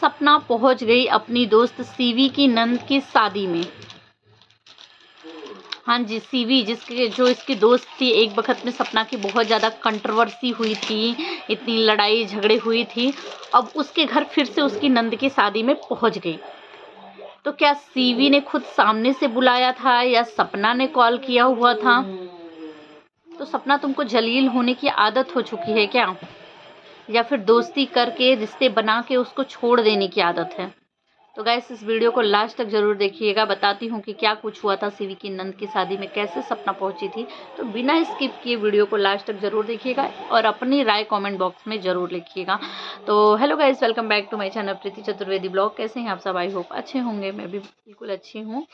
सपना पहुंच गई अपनी दोस्त सीवी की नंद की शादी में। हाँ जी, सीवी जो इसकी दोस्त थी, एक वक्त में सपना की बहुत ज़्यादा कंट्रोवर्सी हुई थी, इतनी लड़ाई झगड़े हुई थी। अब उसके घर फिर से उसकी नंद की शादी में पहुंच गई। तो क्या सीवी ने खुद सामने से बुलाया था या सपना ने कॉल किया हुआ था? तो सपना, तुमको जलील होने की आदत हो चुकी है क्या, या फिर दोस्ती करके रिश्ते बना के उसको छोड़ देने की आदत है? तो गाइस, इस वीडियो को लास्ट तक जरूर देखिएगा। बताती हूँ कि क्या कुछ हुआ था सीवी की नंद की शादी में, कैसे सपना पहुंची थी। तो बिना स्किप किए वीडियो को लास्ट तक जरूर देखिएगा और अपनी राय कमेंट बॉक्स में जरूर लिखिएगा। तो hello guys, welcome back to my channel Preeti Chaturvedi blog. कैसे हैं आप सब? आई होप अच्छे होंगे। मैं भी बिल्कुल अच्छी हूँ।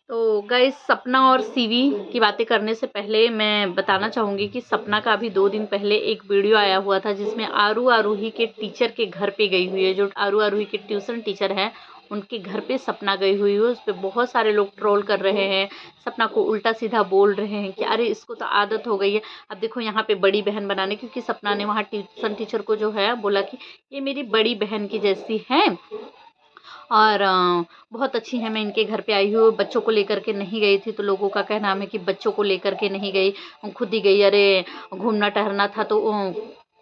तो गाइस, सपना और सीवी की बातें करने से पहले मैं बताना चाहूँगी कि सपना का अभी 2 दिन पहले एक वीडियो आया हुआ था जिसमें आरू आरूही के टीचर के घर पे गई हुई है। जो आरू आरूही के ट्यूशन टीचर हैं, उनके घर पे सपना गई हुई है। उस पर बहुत सारे लोग ट्रोल कर रहे हैं, सपना को उल्टा सीधा बोल रहे हैं कि अरे इसको तो आदत हो गई है। अब देखो यहाँ पे बड़ी बहन बनाने, क्योंकि सपना ने वहाँ ट्यूशन टीचर को जो है बोला कि ये मेरी बड़ी बहन की जैसी है और बहुत अच्छी है, मैं इनके घर पे आई हूँ। बच्चों को लेकर के नहीं गई थी, तो लोगों का कहना है कि बच्चों को लेकर के नहीं गई, खुद ही गई। अरे घूमना टहलना था तो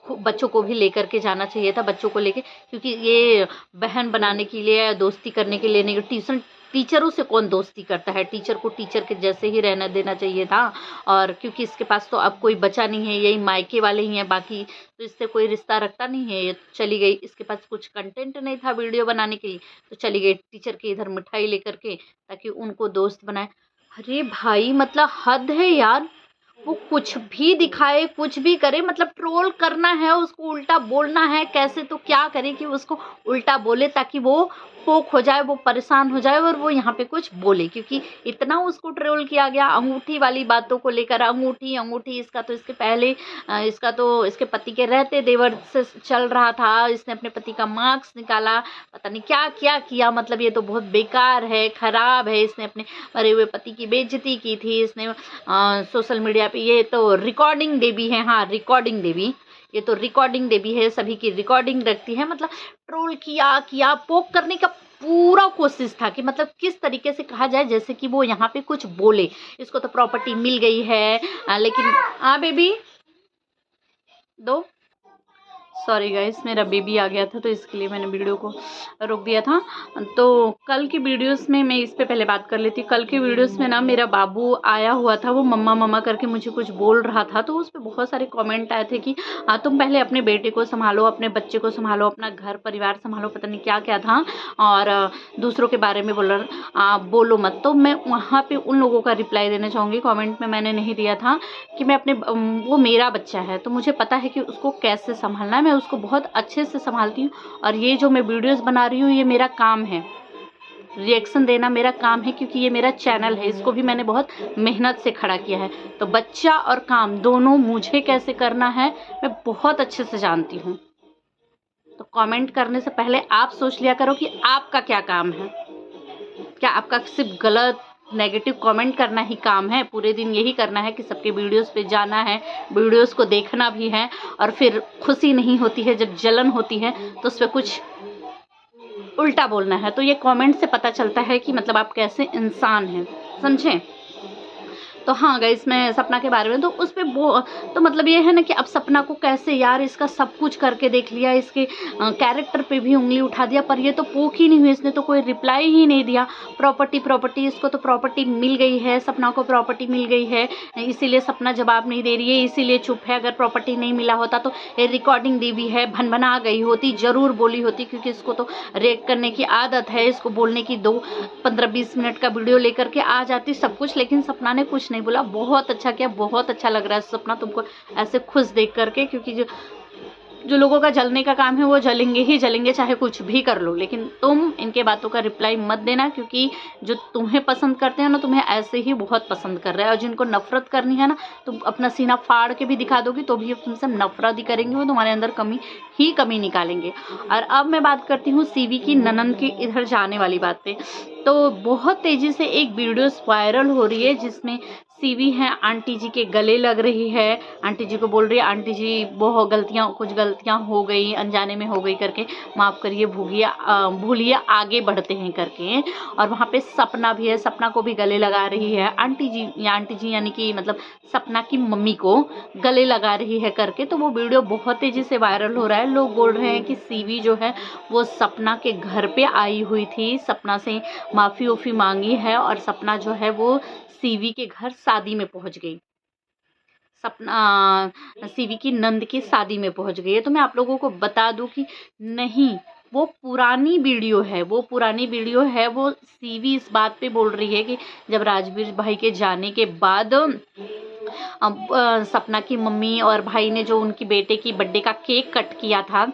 बच्चों को भी लेकर के जाना चाहिए था, बच्चों को लेके, क्योंकि ये बहन बनाने के लिए, दोस्ती करने के लिए नहीं। ट्यूशन टीचरों से कौन दोस्ती करता है? टीचर को टीचर के जैसे ही रहना देना चाहिए था। और क्योंकि इसके पास तो अब कोई बचा नहीं है, यही मायके वाले ही हैं, बाकी तो इससे कोई रिश्ता रखता नहीं है। ये चली गई, इसके पास कुछ कंटेंट नहीं था वीडियो बनाने के लिए, तो चली गई टीचर के इधर मिठाई लेकर के, ताकि उनको दोस्त बनाए। अरे भाई, मतलब हद है यार। वो कुछ भी दिखाए, कुछ भी करे, मतलब ट्रोल करना है, उसको उल्टा बोलना है। कैसे तो क्या करे कि उसको उल्टा बोले ताकि वो पोक हो जाए, वो परेशान हो जाए और वो यहाँ पे कुछ बोले, क्योंकि इतना उसको ट्रोल किया गया अंगूठी वाली बातों को लेकर। अंगूठी अंगूठी, इसका तो इसके पहले इसका तो इसके पति के रहते देवर से चल रहा था। इसने अपने पति का मार्क्स निकाला, पता नहीं क्या क्या किया। मतलब ये तो बहुत बेकार है, खराब है। इसने अपने मरे हुए पति की बेइज्जती की थी। इसने सोशल मीडिया पे, ये तो रिकॉर्डिंग देवी है, हाँ रिकॉर्डिंग देवी, ये तो रिकॉर्डिंग देवी है, सभी की रिकॉर्डिंग रखती है। मतलब ट्रोल किया पोक करने का पूरा कोशिश था कि मतलब किस तरीके से कहा जाए जैसे कि वो यहाँ पे कुछ बोले। इसको तो प्रॉपर्टी मिल गई है, लेकिन बेबी दो, सॉरी गाइस, मेरा बेबी आ गया था तो इसके लिए मैंने वीडियो को रोक दिया था। तो कल की वीडियोस में मैं इस पे पहले बात कर लेती। कल की वीडियोस में ना मेरा बाबू आया हुआ था, वो मम्मा मम्मा करके मुझे कुछ बोल रहा था। तो उस पर बहुत सारे कमेंट आए थे कि तुम पहले अपने बेटे को संभालो, अपने बच्चे को संभालो, अपना घर परिवार संभालो, पता नहीं क्या क्या था, और दूसरों के बारे में बोलो मत। तो मैं वहाँ पर उन लोगों का रिप्लाई देना चाहूँगी। कॉमेंट में मैंने नहीं दिया था कि मैं अपने वो मेरा बच्चा है तो मुझे पता है कि उसको कैसे संभालना है, मैं उसको बहुत अच्छे से संभालती हूँ। और ये जो मैं वीडियोस बना रही हूँ, ये मेरा काम है, रिएक्शन देना मेरा काम है, क्योंकि ये मेरा चैनल है, इसको भी मैंने बहुत मेहनत से खड़ा किया है। तो बच्चा और काम दोनों मुझे कैसे करना है मैं बहुत अच्छे से जानती हूँ। तो कमेंट करने से पहले आप सोच लिया करो कि आपका क्या काम है। क्या आपका सिर्फ गलत नेगेटिव कमेंट करना ही काम है? पूरे दिन यही करना है कि सबके वीडियोस पे जाना है, वीडियोस को देखना भी है, और फिर खुशी नहीं होती है, जब जलन होती है तो उस पर कुछ उल्टा बोलना है? तो ये कमेंट से पता चलता है कि मतलब आप कैसे इंसान हैं, समझें? तो हाँ गाइस, मैं सपना के बारे में तो उस पर तो मतलब ये है ना कि अब सपना को कैसे, यार इसका सब कुछ करके देख लिया, इसके कैरेक्टर पे भी उंगली उठा दिया, पर ये तो पोक ही नहीं हुई, इसने तो कोई रिप्लाई ही नहीं दिया। प्रॉपर्टी, इसको तो प्रॉपर्टी मिल गई है, सपना को प्रॉपर्टी मिल गई है, इसीलिए सपना जवाब नहीं दे रही है, इसीलिए चुप है। अगर प्रॉपर्टी नहीं मिला होता तो ये रिकॉर्डिंग दी भी है, भनभना गई होती, ज़रूर बोली होती, क्योंकि इसको तो रेक करने की आदत है, इसको बोलने की 15-20 मिनट का वीडियो लेकर के आ जाती सब कुछ। लेकिन सपना ने कुछ नहीं बोला। बहुत अच्छा किया, बहुत अच्छा लग रहा है सपना तुमको ऐसे खुश देख करके, क्योंकि जो लोगों का जलने का काम है वो जलेंगे ही जलेंगे, चाहे कुछ भी कर लो। लेकिन तुम इनके बातों का रिप्लाई मत देना, क्योंकि जो तुम्हें पसंद करते हैं ना, तुम्हें ऐसे ही बहुत पसंद कर रहे हैं। और जिनको नफरत करनी है ना, तुम अपना सीना फाड़ के भी दिखा दोगी तो भी तुमसे नफरत ही करेंगे, वो तुम्हारे अंदर कमी निकालेंगे। और अब मैं बात करती हूँ सीवी की ननंद के इधर जाने वाली बात पे। तो बहुत तेज़ी से एक वीडियो वायरल हो रही है जिसमें सीवी है आंटी जी के गले लग रही है। आंटी जी को बोल रही है आंटी जी बहुत कुछ गलतियां हो गई, अनजाने में हो गई करके, माफ़ करिए, भूलिए, आगे बढ़ते हैं करके। और वहाँ पे सपना भी है, सपना को भी गले लगा रही है आंटी जी यानी कि मतलब सपना की मम्मी को गले लगा रही है करके। तो वो वीडियो बहुत तेज़ी से वायरल हो रहा है। लोग बोल रहे हैं कि सीवी जो है वो सपना के घर पे आई हुई थी, सपना से माफ़ी उफ़ी मांगी है और सपना जो है वो सीवी के घर शादी में पहुंच गई। सपना सीवी की नंद की शादी में पहुंच गई है। तो मैं आप लोगों को बता दूं कि नहीं, वो पुरानी वीडियो है, वो सीवी इस बात पे बोल रही है कि जब राजवीर भाई के जाने के बाद सपना की मम्मी और भाई ने जो उनकी बेटे की बर्थडे का केक कट किया था,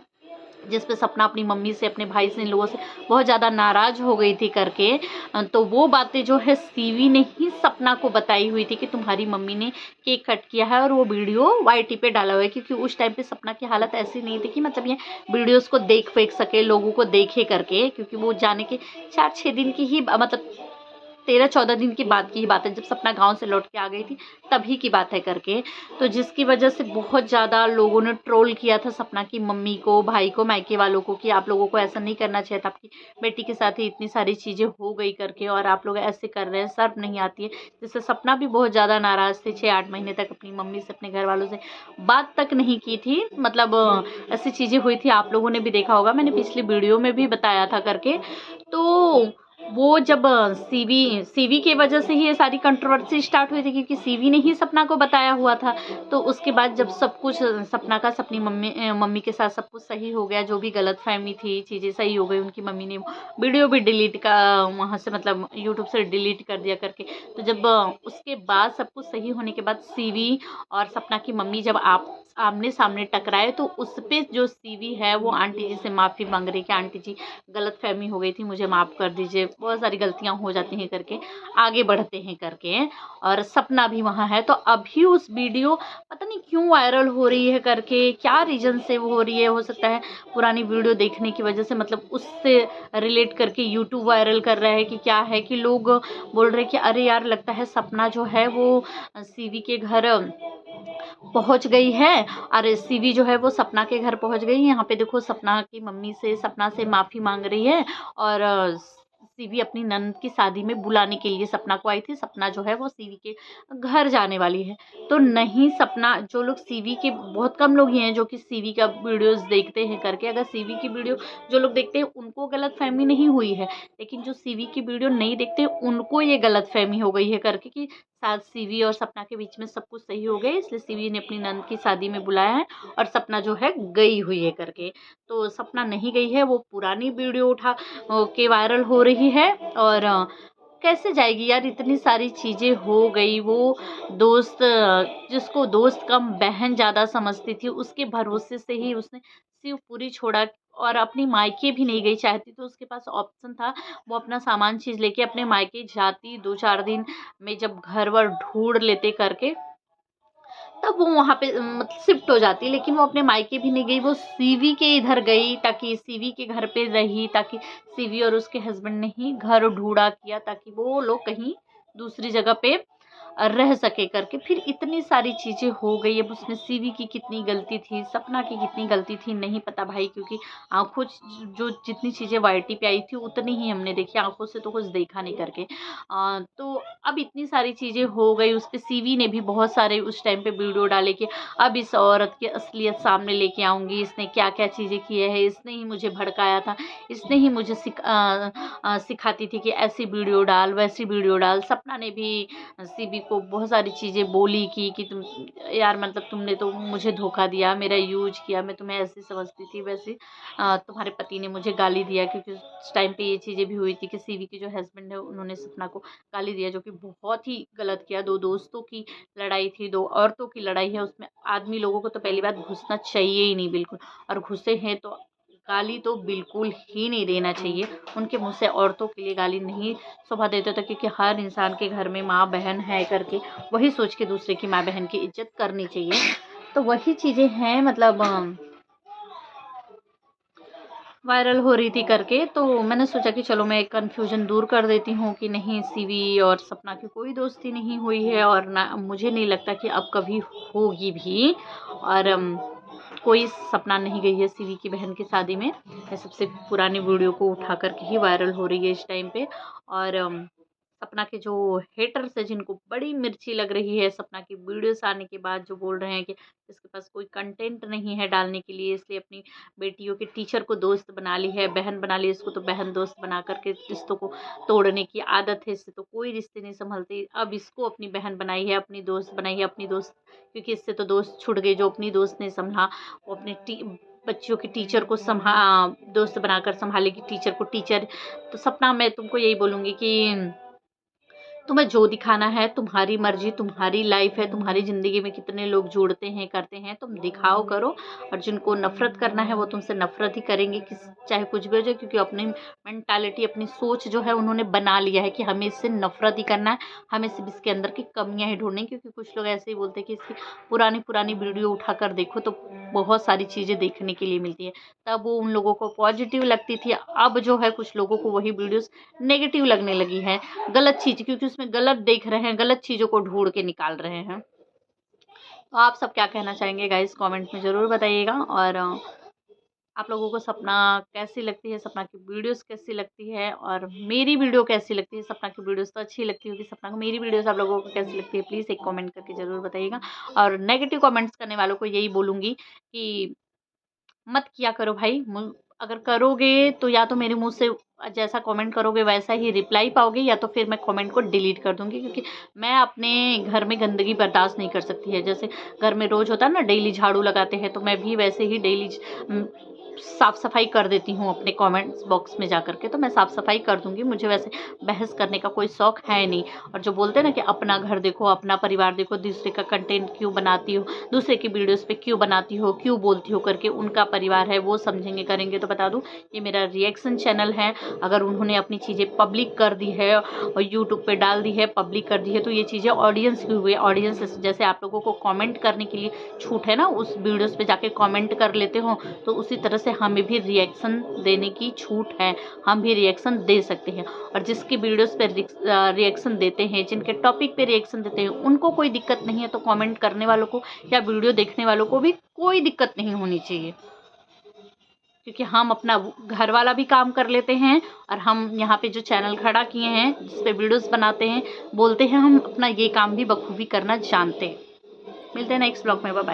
जिस पे सपना अपनी मम्मी से, अपने भाई से, इन लोगों से बहुत ज़्यादा नाराज़ हो गई थी करके। तो वो बातें जो है सीवी ने ही सपना को बताई हुई थी कि तुम्हारी मम्मी ने केक कट किया है, और वो वीडियो वाईटी पे डाला हुआ है। क्योंकि उस टाइम पे सपना की हालत ऐसी नहीं थी कि मतलब ये वीडियोस को देख फेंक सके, लोगों को देखे करके। क्योंकि वो जाने के 4-6 दिन की ही मतलब 13-14 दिन की बात की ही बात है, जब सपना गांव से लौट के आ गई थी तभी की बात है करके। तो जिसकी वजह से बहुत ज़्यादा लोगों ने ट्रोल किया था सपना की मम्मी को, भाई को, मायके वालों को कि आप लोगों को ऐसा नहीं करना चाहिए था, आपकी बेटी के साथ ही इतनी सारी चीज़ें हो गई करके और आप लोग ऐसे कर रहे हैं, शर्म नहीं आती है। जिससे सपना भी बहुत ज़्यादा नाराज़ थी, 6-8 महीने तक अपनी मम्मी से, अपने घर वालों से बात तक नहीं की थी। मतलब ऐसी चीज़ें हुई थी, आप लोगों ने भी देखा होगा, मैंने पिछली वीडियो में भी बताया था करके। तो वो जब सीवी की वजह से ही ये सारी कंट्रोवर्सी स्टार्ट हुई थी, क्योंकि सीवी ने ही सपना को बताया हुआ था। तो उसके बाद जब सब कुछ सपना का अपनी मम्मी के साथ सब कुछ सही हो गया, जो भी गलतफहमी थी चीज़ें सही हो गई, उनकी मम्मी ने वीडियो भी डिलीट का वहाँ से मतलब यूट्यूब से डिलीट कर दिया करके। तो जब उसके बाद सब कुछ सही होने के बाद सीवी और सपना की मम्मी जब आप आमने सामने टकराए, तो उस पे जो सीवी है वो आंटी जी से माफ़ी मांग रही कि आंटी जी गलतफहमी हो गई थी, मुझे माफ़ कर दीजिए, बहुत सारी गलतियां हो जाती हैं करके, आगे बढ़ते हैं करके। और सपना भी वहाँ है। तो अभी उस वीडियो पता नहीं क्यों वायरल हो रही है करके, क्या रीज़न से वो हो रही है, हो सकता है पुरानी वीडियो देखने की वजह से, मतलब उससे रिलेट करके यूट्यूब वायरल कर रहा है कि क्या है, कि लोग बोल रहे हैं कि अरे यार लगता है सपना जो है वो सीवी के घर पहुंच गई है। और सीवी जो है वो सपना के घर पहुंच गई। यहाँ पे देखो सपना की मम्मी से, सपना से माफ़ी मांग रही है। और सीवी अपनी नंद की शादी में बुलाने के लिए सपना को आई थी। सपना जो है वो सीवी के घर जाने वाली है। तो नहीं, सपना, जो लोग सीवी के, बहुत कम लोग ही हैं जो कि सीवी का वीडियोस देखते हैं करके, अगर सीवी की वीडियो जो लोग देखते हैं उनको गलतफहमी नहीं हुई है, लेकिन जो सीवी की वीडियो नहीं देखते उनको ये गलतफहमी हो गई है करके, कि शायद सीवी और सपना के बीच में सब कुछ सही हो गया, इसलिए सीवी ने अपनी नंद की शादी में बुलाया है और सपना जो है गई हुई है करके। तो सपना नहीं गई है, वो पुरानी वीडियो उठा के वायरल हो रही है। और कैसे जाएगी यार, इतनी सारी चीज़ें हो गई। वो दोस्त, जिसको दोस्त कम बहन ज़्यादा समझती थी, उसके भरोसे से ही उसने शिवपुरी छोड़ा और अपनी मायके भी नहीं गई। चाहती तो उसके पास ऑप्शन था, वो अपना सामान चीज़ लेके अपने मायके जाती, 2-4 दिन में जब घर वर ढूंढ लेते करके, तब वो वहाँ पे मतलब शिफ्ट हो जाती। लेकिन वो अपने मायके भी नहीं गई, वो सीवी के इधर गई, ताकि सीवी के घर पे रही, ताकि सीवी और उसके हस्बैंड ने ही घर ढूंढा किया, ताकि वो लोग कहीं दूसरी जगह पे रह सके करके। फिर इतनी सारी चीज़ें हो गई। अब उसमें सीवी की कितनी गलती थी, सपना की कितनी गलती थी, नहीं पता भाई, क्योंकि आंखों जो जितनी चीज़ें वाईटी पे आई थी उतनी ही हमने देखी, आंखों से तो कुछ देखा नहीं करके। तो अब इतनी सारी चीज़ें हो गई। उस पे सीवी ने भी बहुत सारे उस टाइम पे वीडियो डाले कि अब इस औरत की असलियत सामने लेके आऊँगी, इसने क्या क्या चीज़ें की है, इसने ही मुझे भड़काया था, इसने ही मुझे सिखाती थी कि ऐसी वीडियो डाल, वैसी वीडियो डाल। सपना ने भी सीवी को बहुत सारी चीज़ें बोली कि तुम यार, मतलब तुमने तो मुझे धोखा दिया, मेरा यूज किया, मैं तुम्हें ऐसी समझती थी, वैसे तुम्हारे पति ने मुझे गाली दिया। क्योंकि उस टाइम पे ये चीज़ें भी हुई थी कि सीवी के जो हस्बैंड है उन्होंने सपना को गाली दिया, जो कि बहुत ही गलत किया। 2 दोस्तों की लड़ाई थी, 2 औरतों की लड़ाई है, उसमें आदमी लोगों को तो पहली बात घुसना चाहिए ही नहीं बिल्कुल, और घुसे हैं तो गाली तो बिल्कुल ही नहीं देना चाहिए। उनके मुँह से औरतों के लिए गाली नहीं शोभा देता था, क्योंकि हर इंसान के घर में माँ बहन है करके वही सोच के दूसरे की माँ बहन की इज्जत करनी चाहिए। तो वही चीज़ें हैं, मतलब वायरल हो रही थी करके, तो मैंने सोचा कि चलो मैं कन्फ्यूज़न दूर कर देती हूँ कि नहीं, सीवी और सपना की कोई दोस्ती नहीं हुई है और ना मुझे नहीं लगता कि अब कभी होगी भी। और कोई सपना नहीं गई है सीवी की बहन की शादी में। ये सबसे पुरानी वीडियो को उठा कर के ही वायरल हो रही है इस टाइम पे। और सपना के जो हेटर्स है, जिनको बड़ी मिर्ची लग रही है सपना की वीडियोस आने के बाद, जो बोल रहे हैं कि इसके पास कोई कंटेंट नहीं है डालने के लिए, इसलिए अपनी बेटियों के टीचर को दोस्त बना ली है, बहन बना ली, इसको तो बहन दोस्त बना करके रिश्तों को तोड़ने की आदत है, इससे तो कोई रिश्ते नहीं संभलते। अब इसको अपनी बहन बनाई है, अपनी दोस्त बनाई है, अपनी दोस्त, क्योंकि इससे तो दोस्त छूट गए। जो अपनी दोस्त ने संभला, वो अपने बच्चियों के टीचर को दोस्त बनाकर संभालेगी, टीचर को टीचर। तो सपना, मैं तुमको यही बोलूँगी कि तुम्हें जो दिखाना है, तुम्हारी मर्जी, तुम्हारी लाइफ है, तुम्हारी ज़िंदगी में कितने लोग जुड़ते हैं, करते हैं, तुम दिखाओ, करो। और जिनको नफ़रत करना है वो तुमसे नफ़रत ही करेंगे, चाहे कुछ भी हो जाए, क्योंकि अपनी मेंटालिटी, अपनी सोच जो है उन्होंने बना लिया है कि हमें इससे नफ़रत ही करना है, हमें सिर्फ इसके अंदर की कमियां ही ढूंढनी है। क्योंकि कुछ लोग ऐसे ही बोलते हैं कि इसकी पुरानी पुरानी वीडियो उठाकर देखो तो बहुत सारी चीज़ें देखने के लिए मिलती है। तब वो उन लोगों को पॉजिटिव लगती थी, अब जो है कुछ लोगों को वही वीडियोस नेगेटिव लगने लगी है, गलत चीज़, क्योंकि उसमें गलत देख रहे हैं, गलत चीज़ों को ढूँढ के निकाल रहे हैं। तो आप सब क्या कहना चाहेंगे गाइस, कमेंट में ज़रूर बताइएगा। और आप लोगों को सपना कैसी लगती है, सपना की वीडियोस कैसी लगती है, और मेरी वीडियो कैसी लगती है। सपना की वीडियोस तो अच्छी लगती होगी, सपना को मेरी वीडियोस आप लोगों को कैसी लगती है, प्लीज़ एक कमेंट करके ज़रूर बताइएगा। और नेगेटिव कमेंट्स करने वालों को यही बोलूँगी कि मत किया करो भाई। अगर करोगे तो या तो मेरे मुँह से जैसा कमेंट करोगे वैसा ही रिप्लाई पाओगे, या तो फिर मैं कमेंट को डिलीट कर दूँगी। क्योंकि मैं अपने घर में गंदगी बर्दाश्त नहीं कर सकती है। जैसे घर में रोज़ होता है ना, डेली झाड़ू लगाते हैं, तो मैं भी वैसे ही डेली साफ़ सफाई कर देती हूँ अपने कमेंट्स बॉक्स में जा करके। तो मैं साफ़ सफाई कर दूँगी, मुझे वैसे बहस करने का कोई शौक़ है नहीं। और जो बोलते हैं ना कि अपना घर देखो, अपना परिवार देखो, दूसरे का कंटेंट क्यों बनाती हो, दूसरे की वीडियोस पे क्यों बनाती हो, क्यों बोलती हो करके, उनका परिवार है, वो समझेंगे, करेंगे। तो बता दूँ, ये मेरा रिएक्शन चैनल है। अगर उन्होंने अपनी चीज़ें पब्लिक कर दी है और यूट्यूब पे डाल दी है, पब्लिक कर दी है, तो ये चीज़ें ऑडियंस की हुई है। ऑडियंस जैसे आप लोगों को कमेंट करने के लिए छूट है ना, उस वीडियोस पे जाके कमेंट कर लेते हो, तो उसी तरह से हमें भी रिएक्शन देने की छूट है, हम भी रिएक्शन दे सकते हैं। और जिसकी वीडियोस पे रिएक्शन देते हैं, जिनके टॉपिक पे रिएक्शन देते हैं, उनको कोई दिक्कत नहीं है, तो कमेंट करने वालों को या वीडियो देखने वालों को भी कोई दिक्कत नहीं होनी चाहिए। क्योंकि हम अपना घर वाला भी काम कर लेते हैं, और हम यहाँ पे जो चैनल खड़ा किए हैं, जिस पे वीडियोस बनाते हैं, बोलते हैं, हम अपना ये काम भी बखूबी करना जानते हैं। मिलते हैं नेक्स्ट ब्लॉग में, बाय बाय।